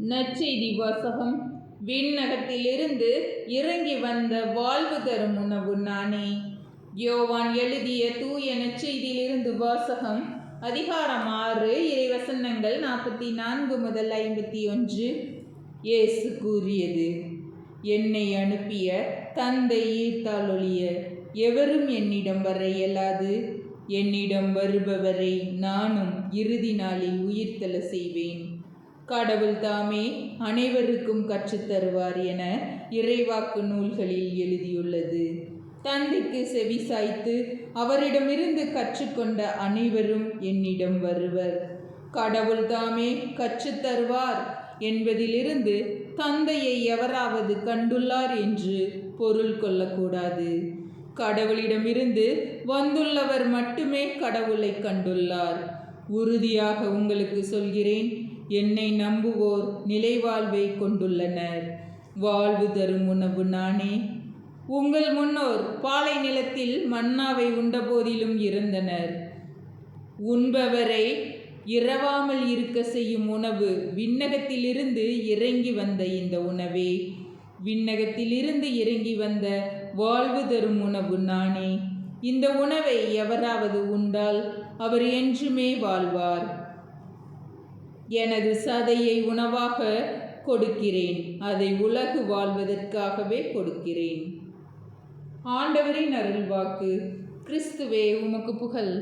நற்செய்தி வாசகம். விண்ணகத்திலிருந்து இறங்கி வந்த வாழ்வு தரும் உணவு நானே. யோவான் எழுதிய தூய நற்செய்தியிலிருந்து வாசகம். அதிகாரம் 6 இறைவசனங்கள் 44 முதல் 51. இயேசு கூறியது: என்னை அனுப்பிய தந்தை ஈர்த்தால் ஒழிய எவரும் என்னிடம் வர இயலாது. என்னிடம் வருபவரை நானும் இறுதி நாளில் உயிர்த்தெழ செய்வேன். கடவுள் தாமே அனைவருக்கும் கற்றுத்தருவார் என இறைவாக்கு நூல்களில் எழுதியுள்ளது. தந்தைக்கு செவி சாய்த்து அவரிடமிருந்து கற்றுக்கொண்ட அனைவரும் என்னிடம் வருவர். கடவுள் தாமே கற்றுத்தருவார் என்பதிலிருந்து தந்தையை எவராவது கண்டுள்ளார் என்று பொருள் கொள்ளக்கூடாது. கடவுளிடமிருந்து வந்துள்ளவர் மட்டுமே கடவுளை கண்டுள்ளார். உறுதியாக உங்களுக்கு சொல்கிறேன், என்னை நம்புவோர் நிலைவாழ்வை கொண்டுள்ளனர். வாழ்வு தரும் உணவு நானே. உங்கள் முன்னோர் பாலை நிலத்தில் மன்னாவை உண்டபோதிலும் இருந்தனர். உண்பவரை இரவாமல் இருக்க செய்யும் உணவு விண்ணகத்திலிருந்து இறங்கி வந்த இந்த உணவே. விண்ணகத்திலிருந்து இறங்கி வந்த வாழ்வு தரும் உணவு நானே. இந்த உணவை எவராவது உண்டால் அவர் என்றுமே வாழ்வார். எனது சதையை உணவாக கொடுக்கிறேன், அதை உலகு வாழ்வதற்காகவே கொடுக்கிறேன். ஆண்டவரின் அருள்வாக்கு. கிறிஸ்துவே உமக்கு புகழ்.